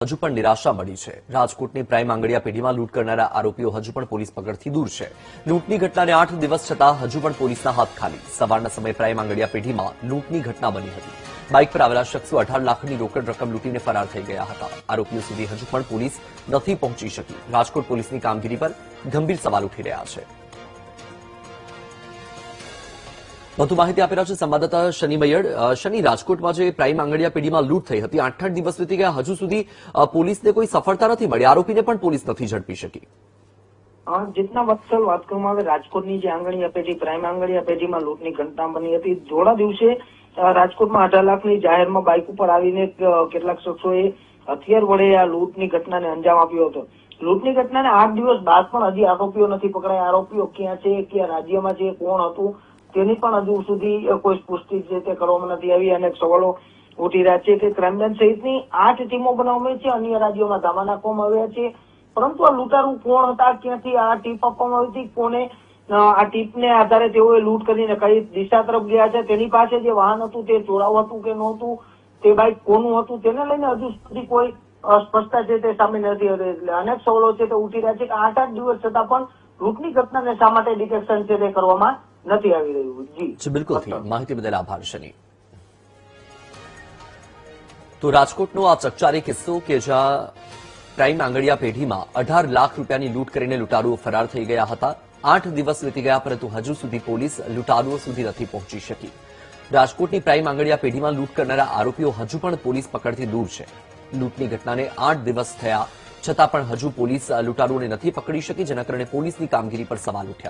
હજુ પણ નિરાશા મળી છે। રાજકોટની પ્રાઇમ આંગડિયા પેઢીમાં લૂંટ કરનારા આરોપીઓ હજુ પણ પોલીસ પકડથી દૂર છે। લૂંટની ઘટનાને 8 દિવસ છતાં હજુ પણ પોલીસના હાથ ખાલી। સવારના સમયે પ્રાઇમ આંગડિયા પેઢીમાં લૂંટની ઘટના બની હતી। બાઇક પર આવેલા શખ્સો 18 લાખની રોકડ રકમ લૂંટીને ફરાર થઈ ગયા હતા। આરોપીઓ સુધી હજુ પણ પોલીસ નથી પહોંચી શકી। રાજકોટ પોલીસની કામગીરી પર ગંભીર સવાલ ઉઠી રહ્યા છે। વધુ માહિતી આપી રહ્યા છે સંવાદદાતા શનિ મૈયડ। શનિ, રાજકોટમાં જે પ્રાઇમ આંગડિયા પેઢીમાં લૂંટ થઈ હતી, 8 દિવસ વીતી ગયા, હજુ સુધી પોલીસને કોઈ સફળતા નથી મળી, આરોપીને પણ પોલીસ નથી ઝડપી શકી। जितना वत्सल વાત કરવામાં આવે રાજકોટની જે આંગણિયા પેઢી પ્રાઇમ આંગણિયા પેઢીમાં લૂંટની ઘટના બની હતી। થોડા દિવસે રાજકોટમાં 18 લાખની જાહેરમાં બાઇક ઉપર આવીને કેટલાક શખ્સોએ હથિયાર વડે આ લૂંટની ઘટનાને અંજામ આપ્યો હતો। લૂંટની ઘટનાને 8 દિવસ બાદ પણ હજી આરોપીઓ નથી પકડાયા। આરોપીઓ ક્યાં છે, કયા રાજ્યમાં છે, કોણ હતું તેની પણ હજુ સુધી કોઈ પુષ્ટિ છે તે કરવામાં નથી આવી। અનેક સવાલો ઉઠી રહ્યા છે કે ક્રાઇમ બ્રાન્ચ સહિતની 8 ટીમો બનાવવામાં આવી છે, અન્ય રાજ્યોમાં ધામા નાખવામાં આવ્યા છે, પરંતુ આ લૂંટારૂ કોણ હતા, ક્યાંથી આ ટીપ આપવામાં આવી હતી, કોને આ ટીપને આધારે તેઓએ લૂંટ કરીને કઈ દિશા તરફ ગયા છે, તેની પાસે જે વાહન હતું તે ચોરાવ હતું કે નહોતું, તે બાઇક કોનું હતું, તેને લઈને હજુ સુધી કોઈ સ્પષ્ટતા છે તે સામે નથી આવી। એટલે અનેક સવાલો છે તે ઉઠી રહ્યા છે કે 8 દિવસ છતાં પણ લૂંટની ઘટનાને શા માટે ડિટેક્શન છે તે કરવામાં નથી આવી રહ્યું। જી બિલકુલ, માહિતી બદલ આભાર શનિ। તો રાજકોટનો આ ચકચારી કિસ્સો કે જ્યાં પ્રાઇમ આંગડિયા પેઢીમાં 18 લાખ રૂપિયાની લૂંટ કરીને લૂંટારુઓ ફરાર થઈ ગયા હતા। 8 દિવસ વીતી ગયા, પરંતુ હજુ સુધી પોલીસ લૂંટારુઓ સુધી નથી પહોંચી શકી। રાજકોટની પ્રાઇમ આંગડિયા પેઢીમાં લૂંટ કરનારા આરોપીઓ હજુ પણ પોલીસ પકડથી દૂર છે। લૂંટની ઘટનાને 8 દિવસ થયા છતાં પણ હજુ પોલીસ લૂંટારુઓને નથી પકડી શકી, જેના કારણે પોલીસની કામગીરી પર સવાલ ઉઠ્યા।